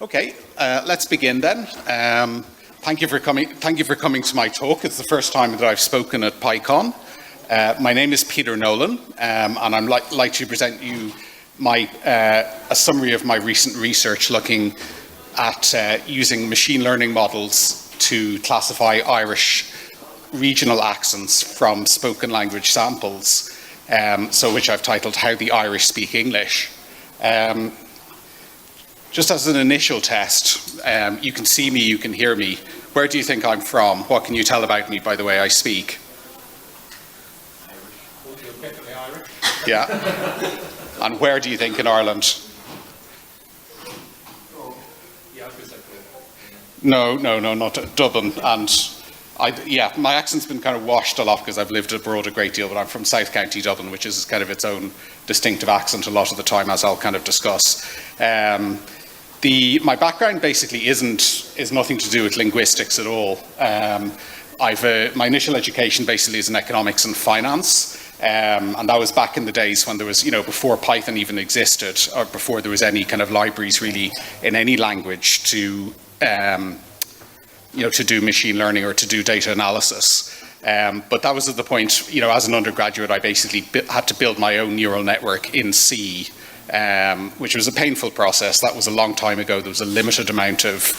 Okay, let's begin then. Thank you for coming. Thank you for coming to my talk. It's the first time that I've spoken at PyCon. My name is Peter Nolan, and I'm like to present you a summary of my recent research looking at using machine learning models to classify Irish regional accents from spoken language samples. Which I've titled "How the Irish Speak English." Just as an initial test, you can see me, you can hear me. Where do you think I'm from? What can you tell about me by the way I speak? Irish. Yeah. And where do you think in Ireland? No, not Dublin. And my accent's been kind of washed a lot because I've lived abroad a great deal, but I'm from South County Dublin, which is kind of its own distinctive accent a lot of the time, as I'll kind of discuss. My background basically is nothing to do with linguistics at all. My initial education basically is in economics and finance, and that was back in the days when there was, before Python even existed, or before there was any kind of libraries really in any language to do machine learning or to do data analysis. But that was at the point, as an undergraduate, I basically had to build my own neural network in C, which was a painful process. That was a long time ago. There was a limited amount of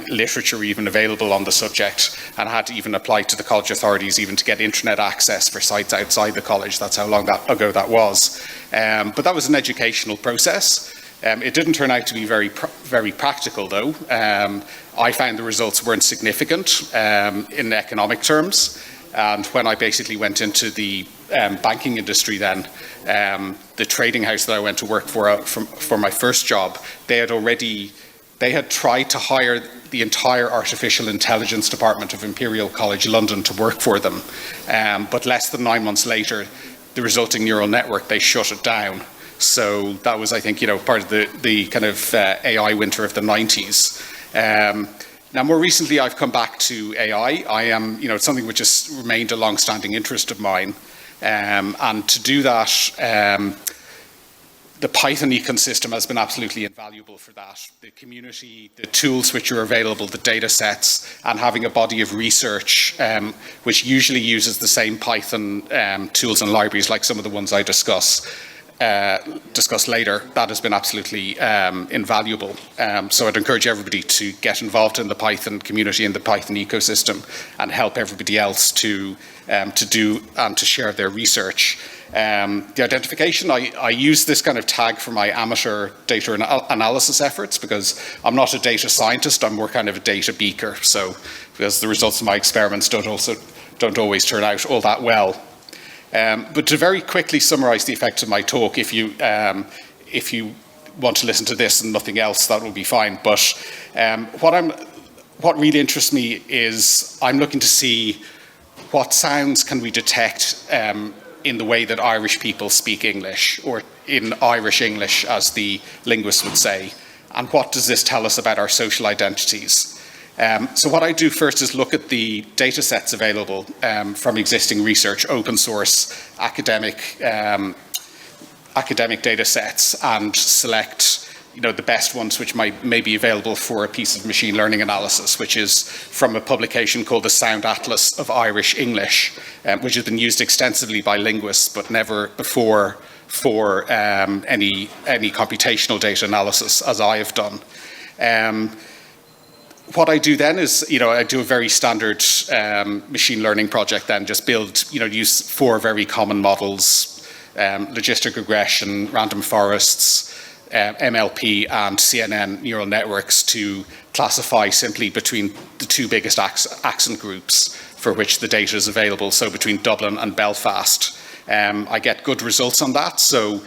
literature even available on the subject, and I had to even apply to the college authorities even to get internet access for sites outside the college. That's how long ago that was. But that was an educational process. It didn't turn out to be very practical, though. I found the results weren't significant in economic terms. And when I basically went into the banking industry then, the trading house that I went to work for my first job, they had tried to hire the entire artificial intelligence department of Imperial College London to work for them. But less than 9 months later, the resulting neural network, they shut it down. So that was, I think, part of the kind of AI winter of the 90s. Now, more recently, I've come back to AI. I am, it's something which has remained a long-standing interest of mine. And to do that, the Python ecosystem has been absolutely invaluable for that. The community, the tools which are available, the data sets, and having a body of research which usually uses the same Python tools and libraries like some of the ones I discuss later, that has been absolutely invaluable. So I'd encourage everybody to get involved in the Python community and the Python ecosystem and help everybody else to do and to share their research. The identification, I use this kind of tag for my amateur data analysis efforts because I'm not a data scientist, I'm more kind of a data beaker. So because the results of my experiments don't always turn out all that well. But to very quickly summarize the effects of my talk, if you want to listen to this and nothing else, that will be fine. But what really interests me is I'm looking to see what sounds can we detect in the way that Irish people speak English, or in Irish English, as the linguists would say, and what does this tell us about our social identities? So what I do first is look at the data sets available from existing research, open source, academic data sets, and select the best ones which may be available for a piece of machine learning analysis, which is from a publication called the Sound Atlas of Irish English, which has been used extensively by linguists, but never before for any computational data analysis, as I have done. What I do then is, I do a very standard machine learning project then, just use 4 very common models, logistic regression, random forests, MLP and CNN neural networks to classify simply between the 2 biggest accent groups for which the data is available, so between Dublin and Belfast. I get good results on that, so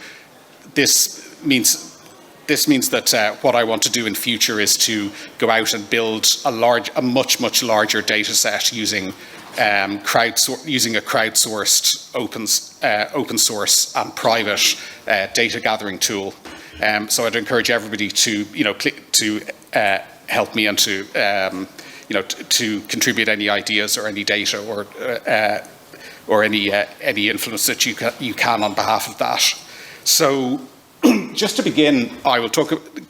this means that what I want to do in future is to go out and build a much larger data set using a crowdsourced open source and private data gathering tool. So I'd encourage everybody to help me and to contribute any ideas or any data or any influence that you can on behalf of that. So Just to begin, I will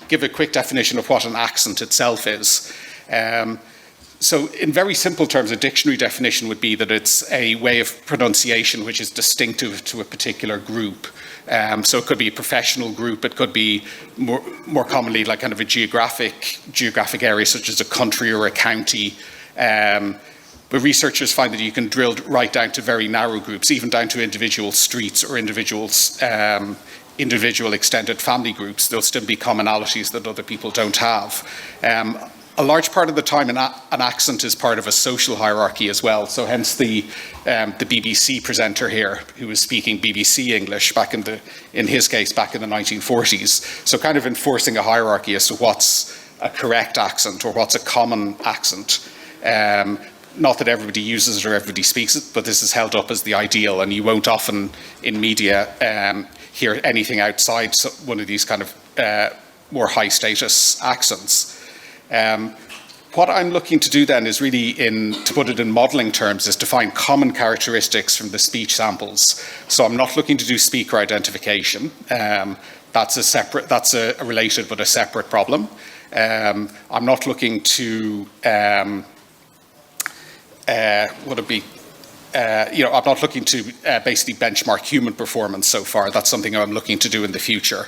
give a quick definition of what an accent itself is. So in very simple terms, a dictionary definition would be that it's a way of pronunciation which is distinctive to a particular group. So it could be a professional group, it could be more commonly like kind of a geographic area such as a country or a county. But researchers find that you can drill right down to very narrow groups, even down to individual streets or individual extended family groups. There'll still be commonalities that other people don't have. A large part of the time, an accent is part of a social hierarchy as well. So hence the BBC presenter here, who was speaking BBC English in his case, back in the 1940s. So kind of enforcing a hierarchy as to what's a correct accent or what's a common accent. Not that everybody uses it or everybody speaks it, but this is held up as the ideal, and you won't often in media hear anything outside one of these kind of more high status accents. What I'm looking to do then is really, to put it in modelling terms, is to find common characteristics from the speech samples. So I'm not looking to do speaker identification. That's a related but a separate problem. I'm not looking to I'm not looking to basically benchmark human performance so far. That's something I'm looking to do in the future.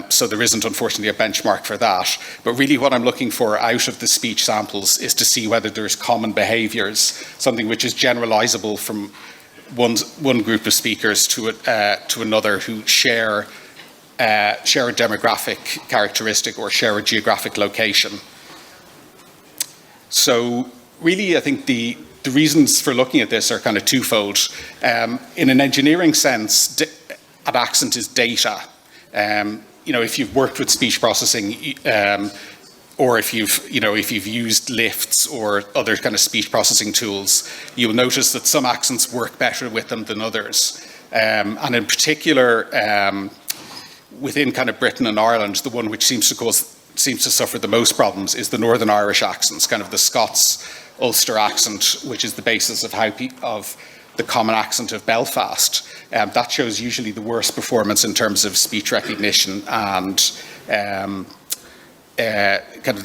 So there isn't, unfortunately, a benchmark for that. But really what I'm looking for out of the speech samples is to see whether there's common behaviours, something which is generalisable from one group of speakers to another who share a demographic characteristic or share a geographic location. So really, I think the reasons for looking at this are kind of twofold. In an engineering sense, an accent is data. If you've worked with speech processing, or if you've used lifts or other kind of speech processing tools, you'll notice that some accents work better with them than others. And in particular, within kind of Britain and Ireland, the one which seems to suffer the most problems is the Northern Irish accents, kind of the Scots Ulster accent, which is the basis of the common accent of Belfast. That shows usually the worst performance in terms of speech recognition and kind of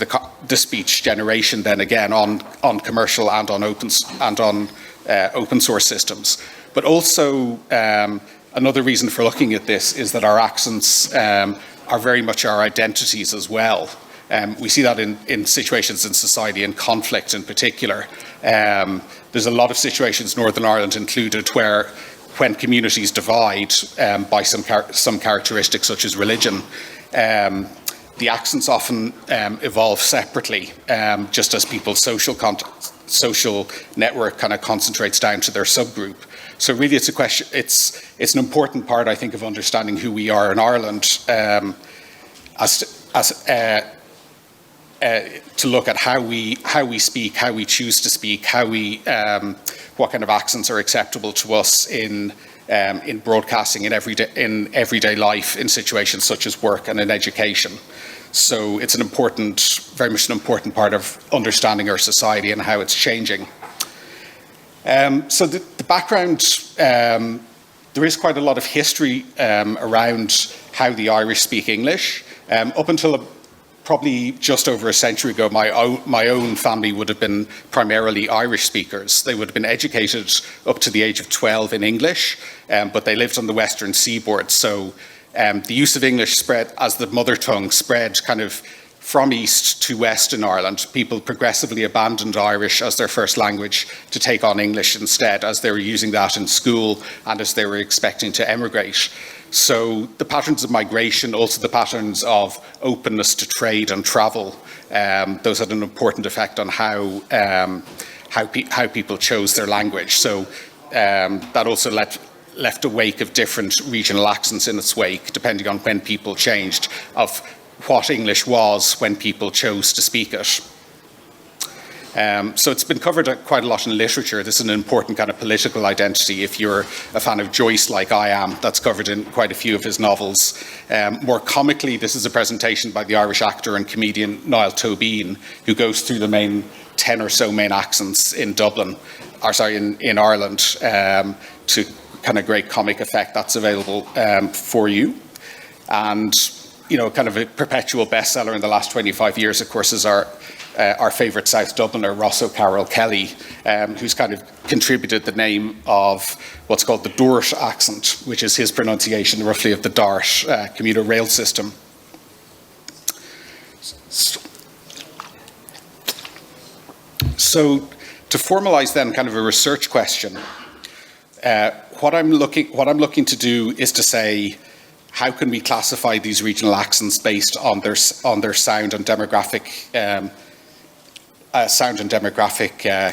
the speech generation. Then again on commercial and on open source systems. But also another reason for looking at this is that our accents are very much our identities as well. We see that in situations in society, in conflict in particular. There's a lot of situations, Northern Ireland included, where when communities divide by some characteristics such as religion, the accents often evolve separately, just as people's social network kind of concentrates down to their subgroup. So really, it's a question. It's an important part, I think, of understanding who we are in Ireland, to look at how we speak, how we choose to speak, what kind of accents are acceptable to us in broadcasting, in everyday life, in situations such as work and in education. So it's very much an important part of understanding our society and how it's changing. So the background, there is quite a lot of history around how the Irish speak English. Up until probably just over a century ago, my own family would have been primarily Irish speakers. They would have been educated up to the age of 12 in English, but they lived on the western seaboard. So the use of English spread, as the mother tongue spread kind of from east to west in Ireland. People progressively abandoned Irish as their first language to take on English instead, as they were using that in school and as they were expecting to emigrate. So the patterns of migration, also the patterns of openness to trade and travel, those had an important effect on how people chose their language. So that also left a wake of different regional accents in its wake, depending on when people changed, of what English was when people chose to speak it. So it's been covered quite a lot in literature. This is an important kind of political identity. If you're a fan of Joyce, like I am, that's covered in quite a few of his novels. More comically, this is a presentation by the Irish actor and comedian Niall Tobin, who goes through the main 10 or so main accents in in Ireland, to kind of great comic effect. That's available for you. And, kind of a perpetual bestseller in the last 25 years, of course, is our favourite South Dubliner, Ross O'Carroll Kelly, who's kind of contributed the name of what's called the Dúirt accent, which is his pronunciation roughly of the Dart commuter rail system. So to formalise then kind of a research question, what I'm looking to do is to say, how can we classify these regional accents based on their sound and demographic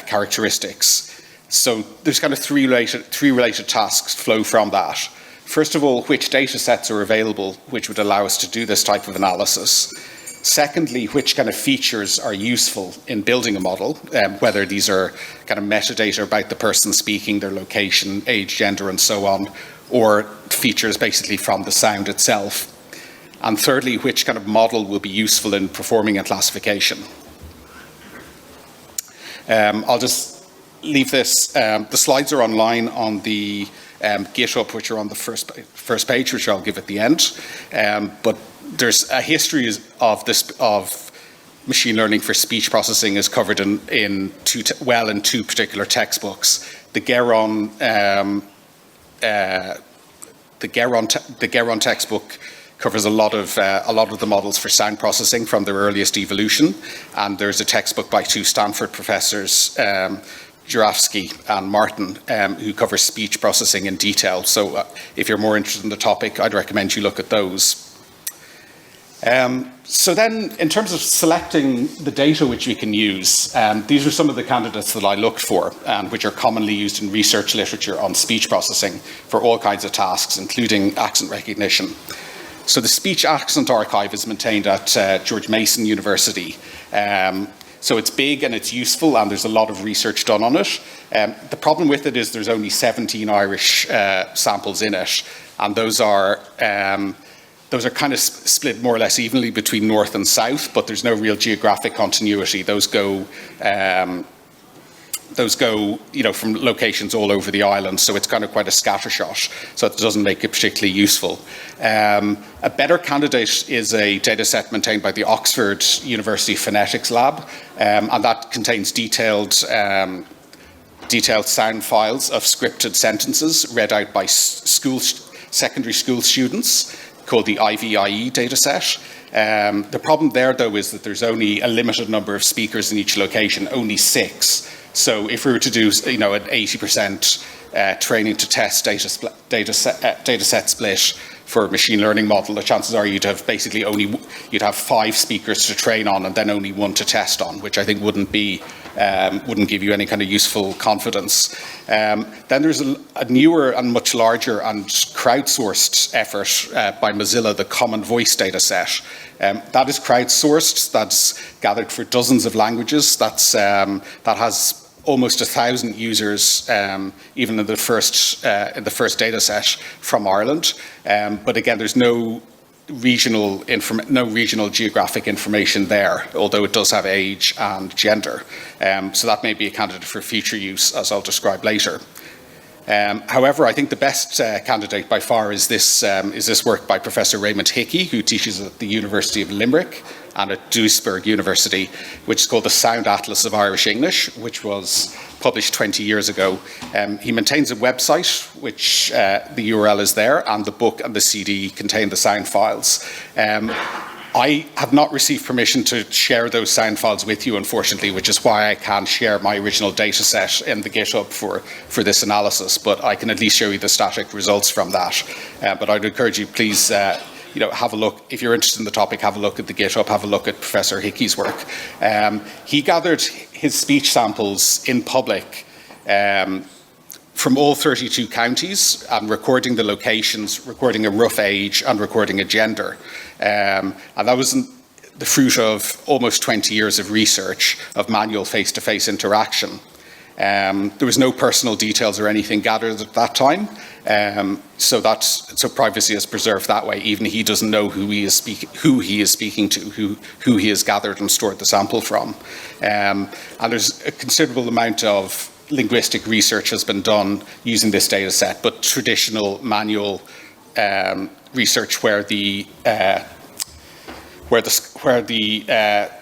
characteristics? So there's kind of three related tasks flow from that. First of all, which data sets are available which would allow us to do this type of analysis? Secondly, which kind of features are useful in building a model, whether these are kind of metadata about the person speaking, their location, age, gender, and so on, or features basically from the sound itself. And thirdly, which kind of model will be useful in performing a classification. I'll just leave this. The slides are online on the GitHub, which are on the first page, which I'll give at the end. But there's a history of machine learning for speech processing is covered in two particular textbooks. The Geron textbook covers a lot of the models for sound processing from their earliest evolution, and there's a textbook by two Stanford professors, Jurafsky and Martin, who cover speech processing in detail. So if you're more interested in the topic, I'd recommend you look at those. So then, in terms of selecting the data which we can use, these are some of the candidates that I looked for, which are commonly used in research literature on speech processing for all kinds of tasks, including accent recognition. So the Speech Accent Archive is maintained at George Mason University. So it's big and it's useful, and there's a lot of research done on it. The problem with it is there's only 17 Irish samples in it, and those are kind of split more or less evenly between north and south, but there's no real geographic continuity. Those go from locations all over the island, so it's kind of quite a scattershot, so it doesn't make it particularly useful. A better candidate is a data set maintained by the Oxford University Phonetics Lab, and that contains detailed sound files of scripted sentences read out by secondary school students, called the IVIE dataset. The problem there, though, is that there's only a limited number of speakers in each location, only 6. So if we were to do, an 80% training to test data set split for a machine learning model, the chances are you'd have 5 speakers to train on and then only 1 to test on, which I think wouldn't give you any kind of useful confidence. Then there's a newer and much larger and crowdsourced effort by Mozilla, the Common Voice data set. That is crowdsourced, that's gathered for dozens of languages, that has almost 1,000 users, even in the first data set from Ireland. But again, there's no regional geographic information there, although it does have age and gender. So that may be a candidate for future use, as I'll describe later. However, I think the best candidate by far is this work by Professor Raymond Hickey, who teaches at the University of Limerick and at Duisburg University, which is called the Sound Atlas of Irish English, which was published 20 years ago. He maintains a website, which the URL is there, and the book and the CD contain the sound files. I have not received permission to share those sound files with you, unfortunately, which is why I can't share my original data set in the GitHub for this analysis, but I can at least show you the static results from that. But I'd encourage you, please, have a look. If you're interested in the topic, have a look at the GitHub, have a look at Professor Hickey's work. He gathered his speech samples in public from all 32 counties, and recording the locations, recording a rough age, and recording a gender. And that was the fruit of almost 20 years of research of manual face-to-face interaction. There was no personal details or anything gathered at that time, so privacy is preserved that way. Even he doesn't know who he is speaking to, who he has gathered and stored the sample from. And there's a considerable amount of linguistic research has been done using this data set, but traditional manual research where the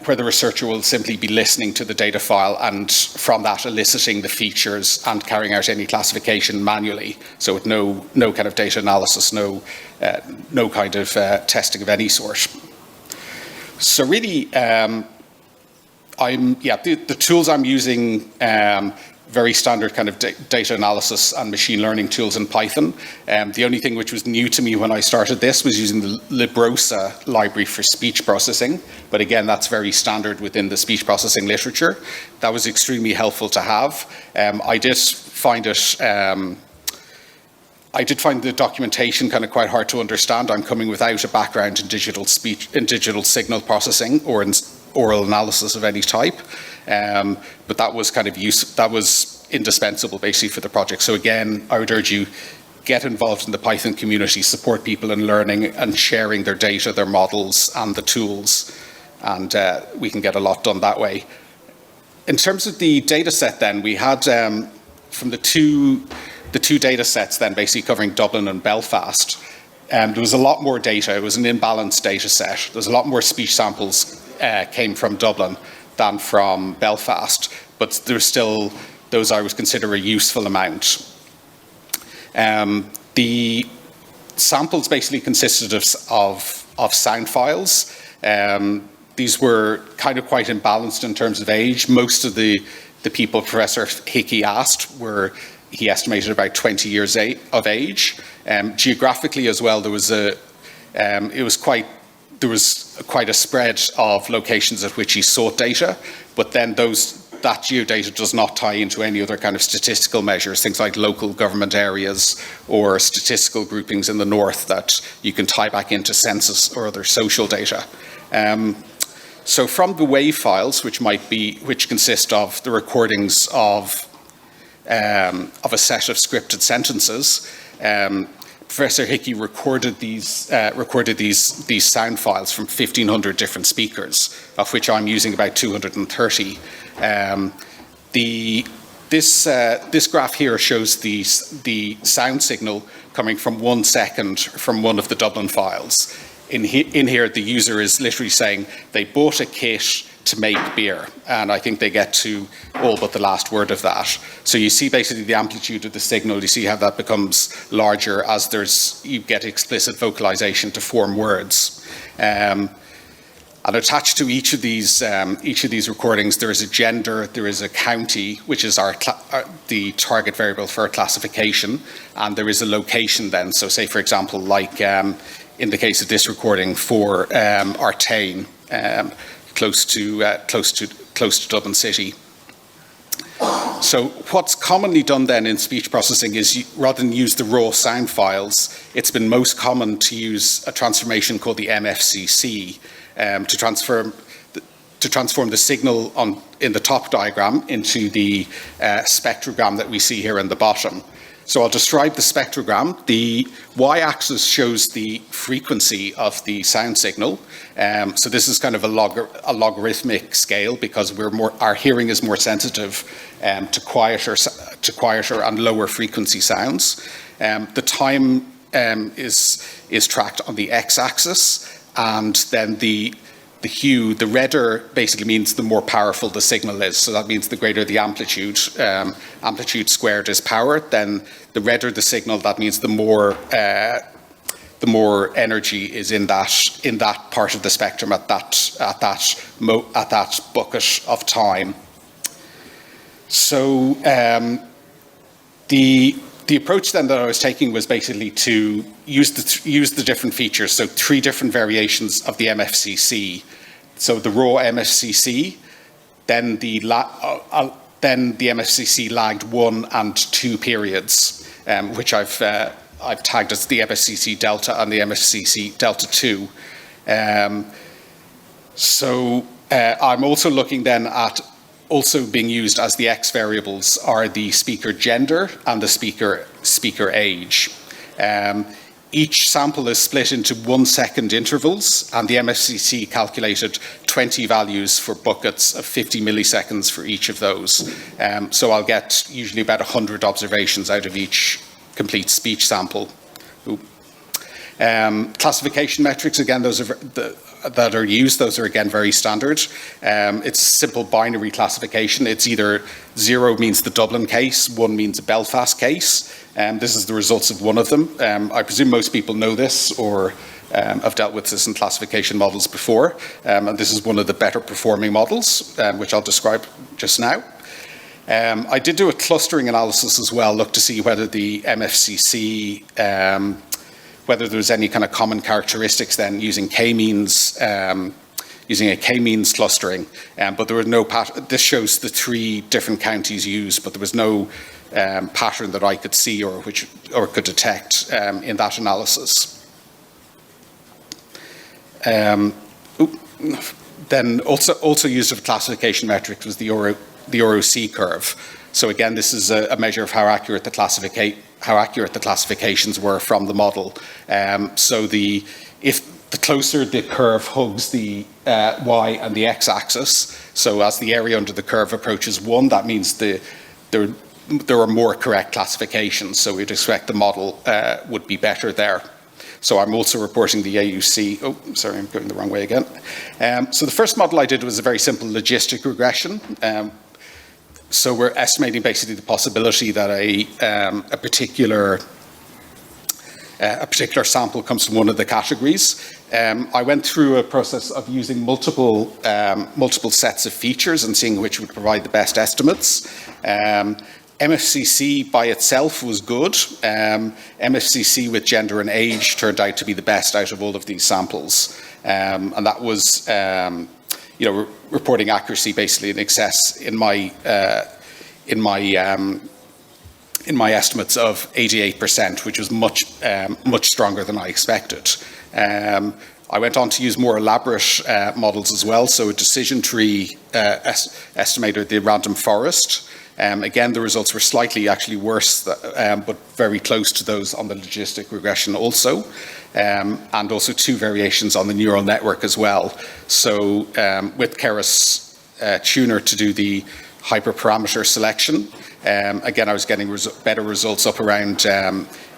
researcher will simply be listening to the data file and from that eliciting the features and carrying out any classification manually. So with no kind of data analysis, no kind of testing of any sort. So really, the tools I'm using, very standard kind of data analysis and machine learning tools in Python. The only thing which was new to me when I started this was using the Librosa library for speech processing. But again, that's very standard within the speech processing literature. That was extremely helpful to have. I did find the documentation kind of quite hard to understand. I'm coming without a background in digital signal processing or in oral analysis of any type. But that was kind of that was indispensable basically for the project. So again, I would urge you, get involved in the Python community, support people in learning and sharing their data, their models and the tools, and we can get a lot done that way. In terms of the data set then, we had from the two data sets then basically covering Dublin and Belfast, there was a lot more data. It was an imbalanced data set. There was a lot more speech samples came from Dublin than from Belfast, but there's still those I would consider a useful amount. The samples basically consisted of sound files. These were kind of quite imbalanced in terms of age. Most of the people Professor Hickey asked he estimated about 20 years of age. Geographically as well, there was quite a spread of locations at which he sought data, but then that geodata does not tie into any other kind of statistical measures, things like local government areas or statistical groupings in the north that you can tie back into census or other social data. So from the WAV files, which consist of the recordings of a set of scripted sentences, Professor Hickey recorded these sound files from 1,500 different speakers, of which I'm using about 230. This graph here shows the sound signal coming from 1 second from one of the Dublin files. In here, the user is literally saying they bought a kit to make beer, and I think they get to all but the last word of that. So you see basically the amplitude of the signal. You see how that becomes larger as you get explicit vocalization to form words. And attached to each of these recordings, there is a gender, there is a county, which is the target variable for our classification, and there is a location then. So say, for example, like in the case of this recording for Artane, close to Dublin City. So what's commonly done then in speech processing is rather than use the raw sound files, it's been most common to use a transformation called the MFCC to transform the signal in the top diagram into the spectrogram that we see here in the bottom. So I'll describe the spectrogram. The y-axis shows the frequency of the sound signal. So this is kind of a logarithmic scale because our hearing is more sensitive to quieter and lower frequency sounds. The time is tracked on the x-axis, and then the hue, the redder basically means the more powerful the signal is. So that means the greater the amplitude, amplitude squared is power, then the redder the signal, that means the more energy is in that part of the spectrum at that bucket of time. So the approach then that I was taking was basically to use the different features, so 3 different variations of the MFCC. So the raw MFCC, then the MFCC lagged 1 and 2 periods, which I've tagged as the MFCC delta and the MFCC delta 2. I'm also looking then at also being used as the X variables are the speaker gender and the speaker age. Each sample is split into 1 second intervals, and the MFCC calculated 20 values for buckets of 50 milliseconds for each of those. So I'll get usually about 100 observations out of each complete speech sample. Classification metrics, again, those are that are used, those are again very standard. It's simple binary classification. It's either 0 means the Dublin case, 1 means a Belfast case. This is the results of one of them. I presume most people know this or have dealt with this in classification models before. And this is one of the better performing models, which I'll describe just now. I did do a clustering analysis as well, look to see whether the MFCC, whether there's any kind of common characteristics then using k-means, using a k-means clustering, but there were no this shows the 3 different counties used, but there was no pattern that I could see or could detect in that analysis. Then also used as a classification metric was the ROC curve. So again, this is a measure of how accurate the classifications were from the model. So if the closer the curve hugs the y and the x-axis, so as the area under the curve approaches 1, that means there are more correct classifications. So we'd expect the model would be better there. So I'm also reporting the AUC. Oh, sorry, I'm going the wrong way again. So the first model I did was a very simple logistic regression. So we're estimating basically the possibility that a particular sample comes from one of the categories. I went through a process of using multiple sets of features and seeing which would provide the best estimates. MFCC by itself was good. MFCC with gender and age turned out to be the best out of all of these samples, and that was reporting accuracy basically in excess in my estimates of 88%, which was much stronger than I expected. I went on to use more elaborate models as well. So a decision tree estimated the random forest. Again, the results were slightly actually worse, but very close to those on the logistic regression also. And also 2 variations on the neural network as well. So with Keras tuner to do the hyperparameter selection, again, I was getting better results up around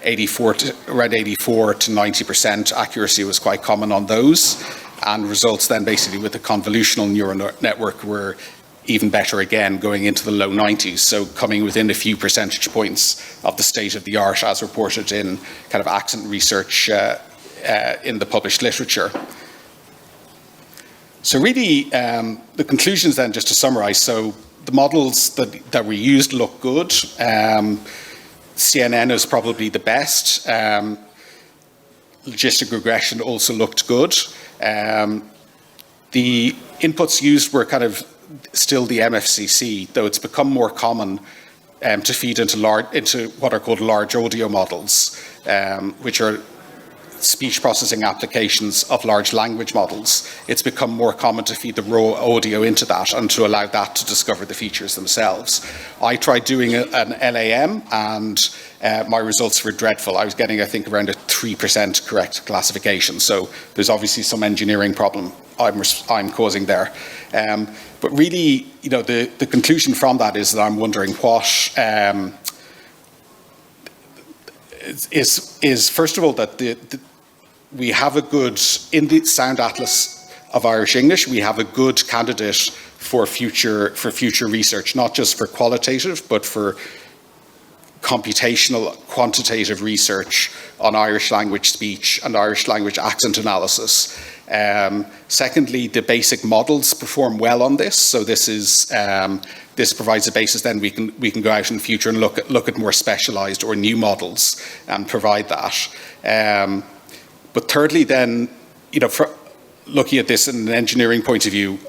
84 to 90% accuracy was quite common on those. And results then basically with the convolutional neural network were even better again, going into the low 90s. So coming within a few percentage points of the state of the art as reported in kind of accent research in the published literature. So really, the conclusions then, just to summarize, so the models that we used look good. CNN is probably the best. Logistic regression also looked good. The inputs used were kind of still the MFCC, though it's become more common to feed into what are called large audio models, which are speech processing applications of large language models. It's become more common to feed the raw audio into that and to allow that to discover the features themselves. I tried doing an LAM and my results were dreadful. I was getting, I think, around a 3% correct classification. So there's obviously some engineering problem I'm causing there. But really, the conclusion from that is that I'm wondering what is first of all that we have a good, in the Sound Atlas of Irish English, we have a good candidate for future research, not just for qualitative, but for computational, quantitative research on Irish language speech and Irish language accent analysis. Secondly, the basic models perform well on this, so this provides a basis. Then we can go out in the future and look at more specialised or new models and provide that. But thirdly, then for looking at this in an engineering point of view,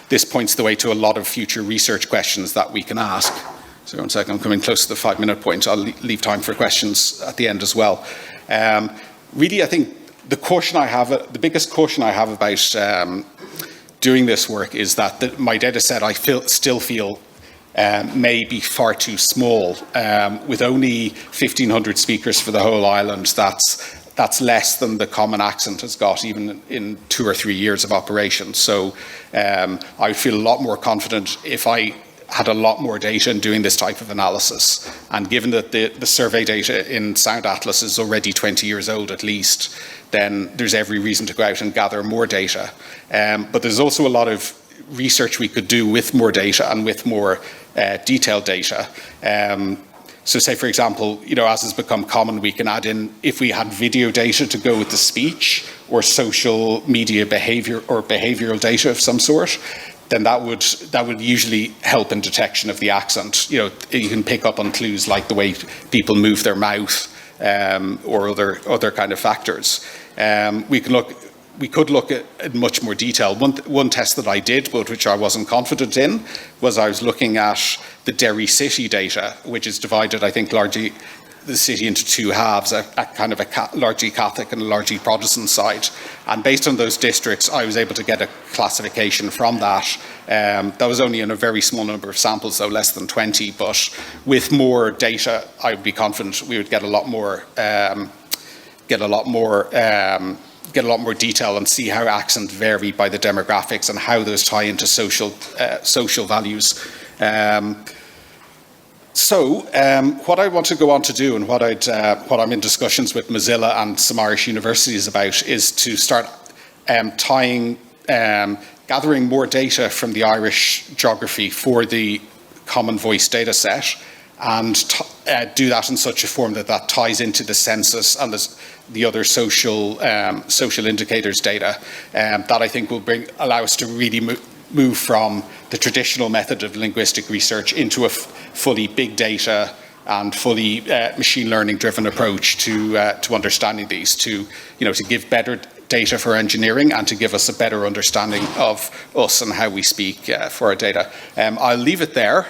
this points the way to a lot of future research questions that we can ask. So 1 second, I'm coming close to the 5-minute point. I'll leave time for questions at the end as well. Really, I think the biggest caution I have about doing this work is that my data set still feel may be far too small. With only 1,500 speakers for the whole island, that's less than the common accent has got even in 2 or 3 years of operation. So I would feel a lot more confident if I had a lot more data in doing this type of analysis. And given that the survey data in Sound Atlas is already 20 years old at least, then there's every reason to go out and gather more data. But there's also a lot of research we could do with more data and with more detailed data. So say, for example, as has become common, we can add in, if we had video data to go with the speech, or social media behavior or behavioral data of some sort, then that would usually help in detection of the accent. You can pick up on clues like the way people move their mouth, or other kind of factors. We could look at much more detail. One test that I did, but which I wasn't confident in, was I was looking at the Derry City data, which is divided, I think, largely the city into two halves, a kind of a largely Catholic and a largely Protestant side. And based on those districts, I was able to get a classification from that. That was only in a very small number of samples, though less than 20. But with more data, I would be confident we would get a lot more detail and see how accents vary by the demographics and how those tie into social values. So what I want to go on to do, and what I'm in discussions with Mozilla and some Irish universities about, is to start gathering more data from the Irish geography for the Common Voice data set, and do that in such a form that ties into the census and the other social indicators data, that I think will allow us to really move from the traditional method of linguistic research into a fully big data and fully machine learning driven approach to understanding these, to give better data for engineering and to give us a better understanding of us and how we speak for our data. I'll leave it there.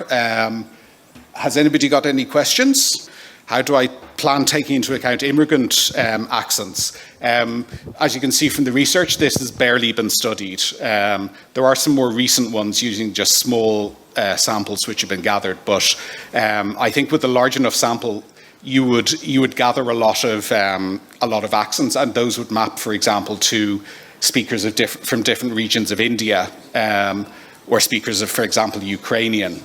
Has anybody got any questions? How do I plan taking into account immigrant accents? As you can see from the research, this has barely been studied. There are some more recent ones using just small samples which have been gathered, but I think with a large enough sample, you would gather a lot of accents, and those would map, for example, to speakers from different regions of India. Or speakers of, for example, Ukrainian.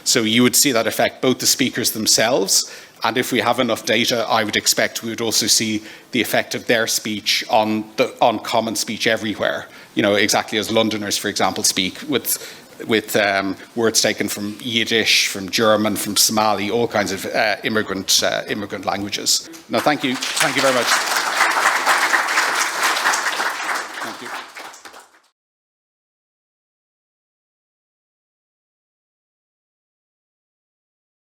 So you would see that affect both the speakers themselves, and if we have enough data, I would expect we would also see the effect of their speech on common speech everywhere. Exactly as Londoners, for example, speak with words taken from Yiddish, from German, from Somali, all kinds of immigrant languages. No, thank you very much. Thank you.